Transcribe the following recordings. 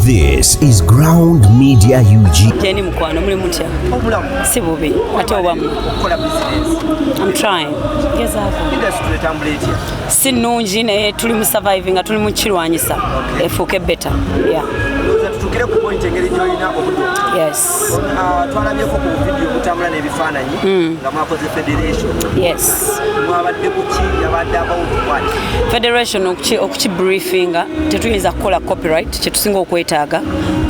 This is Ground Media UG. Jenny Mukwano, muli mutya? Sibubi, ate obamu. I'm trying. Gezaako. Industry etambula etya? Si nnungi naye tuli mu surviving, tuli mu kirwanyisa. Efuuke better. Yeah. Tutukire ku point engeri gy'olina okuduka. Yes. Twalabyeko ku video mutambula n'ebifaananyi nga mwakoze federation. Yes. Mwabadde ku ki yabadde about what? Federation okuki briefinga tetuyinza kukola copyright kyetusinga okwetaaga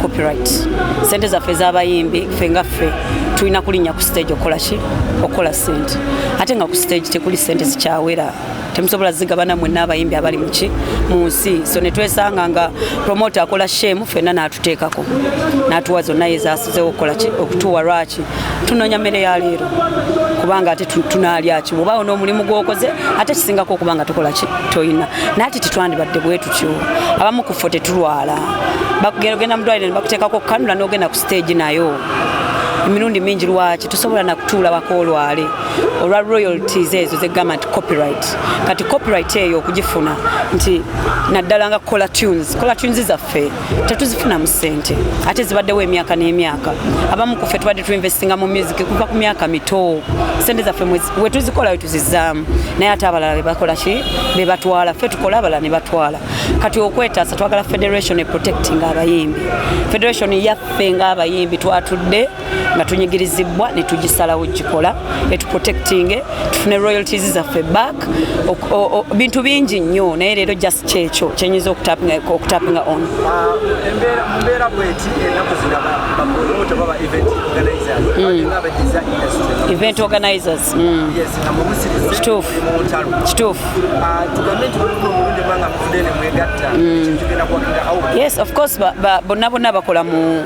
copyright. Sente zaffe z'abayimbi ffe nga ffe tulina kulinnya ku stage okola sente ate nga ku stage tekuli sente zikyawera temusobola zigabana mwenna abayimbi abali mu nsi so ne twesanga nga promoter akola shame Fena n'atuteekako n'atuwa zonna ezaasizewo okutuwa lwaki tunoonya mmere ya leero kubanga ate tunaalya ki bw'oba n'omulimu gw'okoze ate kisingako okubanga tukola ki toyina naati titwandibadde bwe tutyo abamu ku ffe tetulwala bagenda mu ddwaliro ne bakuteekako kanula n'ogenda ku stage nayo emirundi mingi lwaki tusobola nakutuula bakoolwale olwa royalties ezo ze government copyright kati copyright eyo okugifuna nti naddala nga kola tunes zaffe tetuzifuna mu ssente ate zibaddewo emyaka n'emyaka abamu ku ffe tubadde tuinvestinga mu music kuva ku myaka mito ssente zaffe we tuzikola we tuzizaamu naye ate abalala bebakola ki be batwala ffe tukola abalala ne batwala kati okwetaasa twagala federation protecting abayimbi federation yaffe ng'abayimbi twatudde nga tunyigirizibwa ne tugisalawo gikola etuprotecting tufune royalties zaffe back bintu bingi nnyo naye leero just kyekyo kyenyiza okutapinga on mbeera bweti ennaku zina bapromote baba event organizers kituufu yes of course bonna bakola mu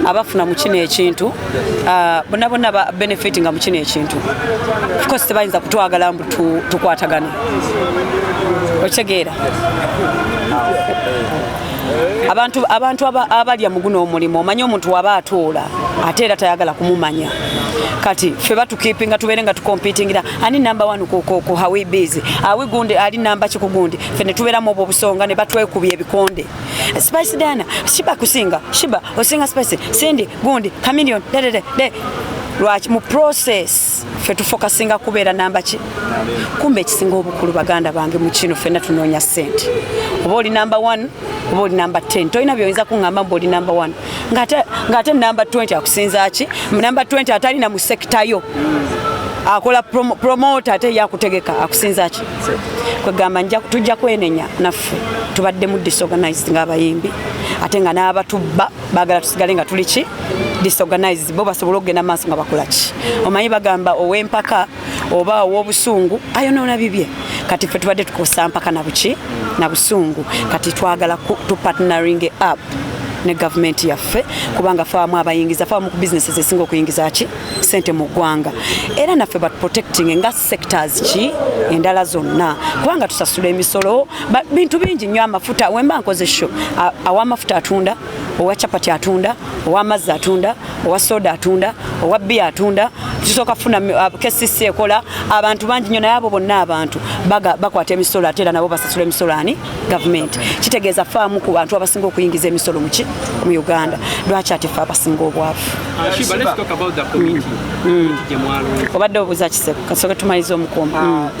abafuna mu kino ekintu bonna ba benefiting mu kino ekintu of course tebayinza kutwagala mbu tukwatagane okitegeera abantu abalya mu guno omulimu omanyi omuntu waba atoola ate era tayagala kumumanya kati ffe batukeepinga tubeere nga tukompitingira ani number 1 ku hawi busy awi gundi ali number ki ku gundi ffe ne tubeeramu obwo obusonga ne batwekubya ebikonde Spice Dana Sheeba kusinga Sheeba osinga Spice Cindy gundi Chameleon de lwaki mu process ffe tufokasinga kubeera namba ki kumbe ekisinga obukulu baganda bange mu kino ffenna tunoonya ssente oba oli number 1 oba oli number 10 toyina by'oyinza kuŋŋamba mbu oli number 1 ng'ate number 20 akusinza ki number 20 atalina mu sekita yo akola promoter ate yakutegeka akusinza ki kwegamba tujja kwenenya naffe tubadde mu disorganized ng'abayimbi ate nga n'abatubba baagala tusigale nga tuli ki disorganized bo basobola okugenda maaso nga bakola ki omanyi bagamba ow'empaka oba ow'obusungu ayonoona bibye kati ffe tubadde tukosa mpaka na busungu kati twagala tupartnering up ne government yaffe kubanga faamu abayingiza faamu ku businesses esinga okuyingiza ki sente mu ggwanga era naffe protecting nga sectors ki endala zonna kubanga tusasula emisolo bintu bingi nnyo amafuta wemba nkoze show aw'amafuta atunda owa chapati atunda owa mazzi atunda owa soda atunda owa bia atunda tusooka funa KCC ekola abantu bangi nnyo naye abo bonna abantu bakwata emisolo ate era nabo basasula emisolo ani government kitegeeza faamu ku bantu abasinga okuyingiza emisolo mu Uganda lwaki ate ffe abasinga obwavu Sheeba, let's talk about the community. obadde obuuza kiseko kasooke tumalize omukomo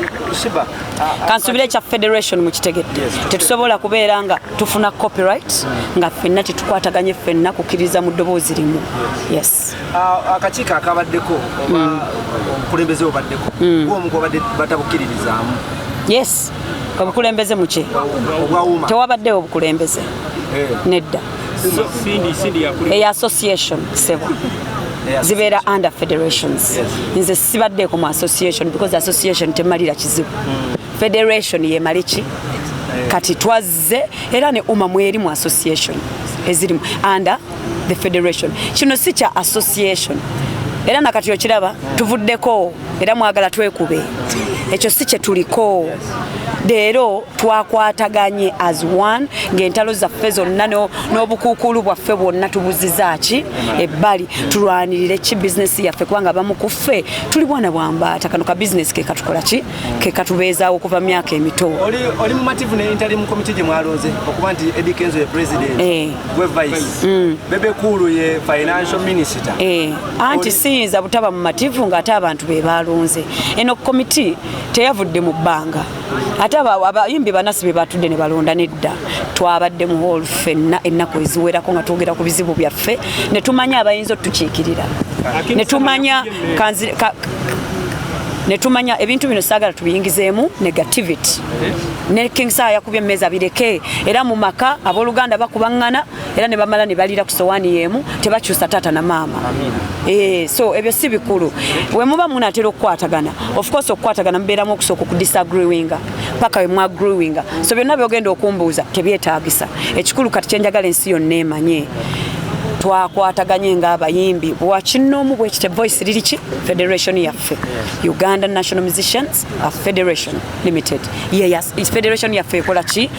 kansubire ekya federation mu kitegedde tetusobola kubeera nga tufuna copyright nga ffenna tetukwataganye ffenna kukkiriza mu ddoboozi limu yes akakiiko akabaddeko oba obukulembeze obaddeko gwomu gwobadde batabukkiririzaamu yes obukulembeze muki tewabaddewo obukulembeze nedda association sebo zibeera under federations nze sibaddeeko mu association because association temalira kizibu federation yemale ki kati twazze era ne umamu eri mu association ezirimu under the federation kino si kya association era nakati okiraba tuvuddeko era mwagala twekube ekyo si kye tuliko leero twakwataganye as one ng'entalo zaffe zonna n'obukuukulu bwaffe bwonna tubuzizaaki ebbali tulwanirire ki bizinesi yaffe kubanga abamu ku ffe tuli bwana bwambaata kano ka bizinesi ke katukola ki ke katubeezaawo okuva myaka emito oli mumativu ne interim committee gye mwalonze okuba nti Eddie Kenzo ye president gwe vice Bebe Kulu ye financial minister anti siyinza butaba mumativu ng'ate abantu be balonze eno committee teyavudde mu bbanga ate abayimbi banasi be batudde ne balonda nedda twabadde mu hall Fena ennaku eziwerako nga twogera ku bizibu byaffe ne tumanya abayinza otukiikirira ne tumanya ebintu bino saagala tubiyingizeemu negativity ne King Saa yakubye emmeeza bireke era mu maka abooluganda bakubaŋŋana era ne bamala ne balira ku sowaani y'emu tebakyusa taata na maama so ebyo si bikulu we muba munaatera okukwatagana of course okukwatagana mubeeramu okusooka okudisagreewinga paka we mwagreewinga so byonna byogenda okumbuuza tebyetaagisa ekikulu kati kyenjagala ensi yonna emanye twakwataganye ng'abayimbi bwakinnoomu bwekite voice liri ki federation yaffe Ugandanational Musicians Federation Limited yes federation yaffe ekola ki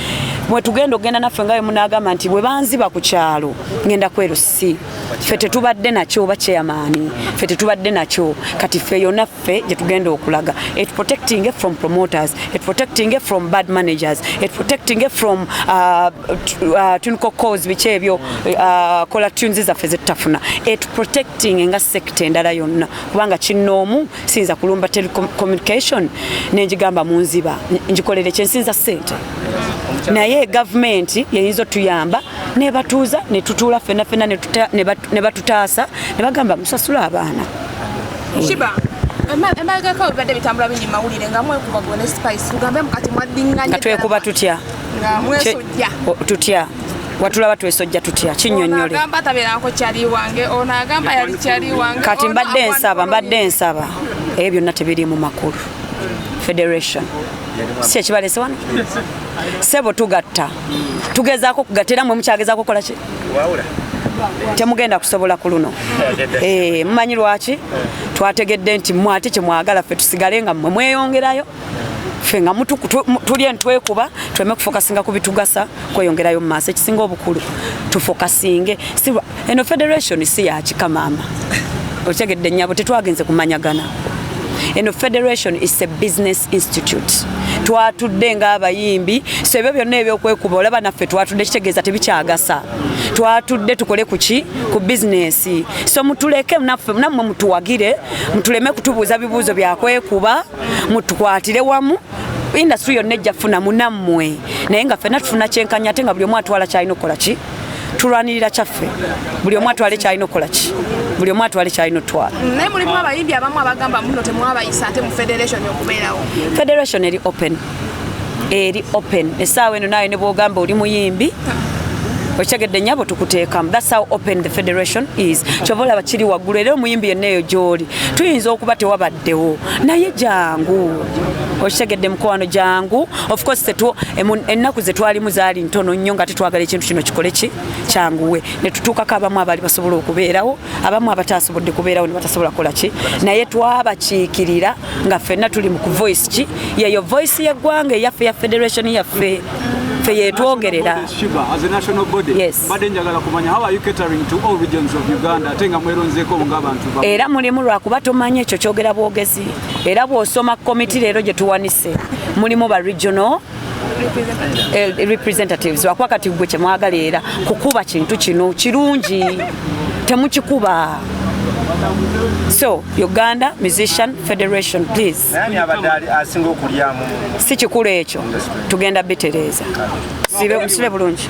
mwe tugenda ogenda naffe nga bwe munaagamba nti bwe banziba ku kyalo ngenda kweru si ffe tetubadde nakyo oba chairman ffe tetubadde nakyo kati ffe yonna ffe gye tugenda okulaga it protecting from promoters it protecting from bad managers it protecting from tunko cause biki ebyo kola tunes zaffe zetutafuna it protecting nga sector endala yonna kubanga kinnoomu sinza kulumba telecommunication nenjigamba munziba njikolere kyensinza ssente naye government yeyinza otuyamba nebatuuza netutuula fena ne batutaasa ne bagamba musasula abaana Sheeba embaga ko badde bitambula bingi mawulire nga mwekuba gone spice tugambe mukati mwadinganye nga twekuba tutya nga mwesojja tutya watulaba twesojja tutya kinnyonnyole agamba tabeerako kyali wange ono agamba yali kyali wange kati mbadde nsaba ebyo byonna tebiri mu makulu federation si ekibalese wano sebo tugatta tugezaako kugattera mwe mukyagezaako kukola ki temugenda kusobola ku luno mumanyi lwaki twategedde nti mwate kye mwagala ffe tusigale nga mmwe mweyongerayo ffe nga tulye ntwekuba tuleme kufokasinga ku bitugasa kweyongerayo mu maaso ekisinga obukulu tufokasinge eno federation si yakikamaama otegedde nnyabo tetwagenze kumanyagana eno federation is a business institute twatudde ng'abayimbi so ebyo byonna ebyokwekuba olaba naffe twatudde kitegeeza tebikyagasa twatudde tukole kuki ku bizinesi so mutuleke nammwe mutuwagire mutuleme kutubuuza bibuuzo byakwekuba mutukwatire wamu industry yonna ejja kufuna munammwe naye nga ffenna tufuna kyenkanya ate nga buli omu atwala kyalina okukola ki tulwanirira kyaffe buli omu atwale kyalina okukola ki buli omu atwale kyalina otwala naye mulimu abayimbi abamu abagamba muno temwabayisa ate mu federation okubeerawo federation eri open essaawa eno naawe ne bwogamba oli muyimbi okitegedde nnyabo tukuteekamu that's how open the federation is kyova olaba kiri waggulu era omuyimbi yenna eyo gy'oli tuyinza okuba tewabaddewo naye jangu okitegedde mukwano jangu of course ennaku ze twalimu zaali ntono nnyo nga tetwagala ekintu kino kikole ki kyanguwe ne tutuukako abamu abaali basobola okubeerawo abamu abataasobodde kubeerawo ne batasobola kukola ki naye twabakiikirira nga ffenna tuli mu ku voice ki yeyo voice y'eggwanga eyaffe ya federation yaffe ffe yetwogerera as a national body yes. Badde njagala kumanya how are you catering to all regions of Uganda ate nga mweronzeeko ng'abantu era mulimu lwakuba tomanya ekyo kyogera bwogezi era bw'osoma komiti leero gye tuwanise mulimu ba regional representatives wakuba kati gwe kyemwagala era kukuba kintu kino kirungi temukikuba so Uganda Musician Federation please nani abadde asinga okulyamu si kikulu ekyo tugenda bitereeza sibe bulungi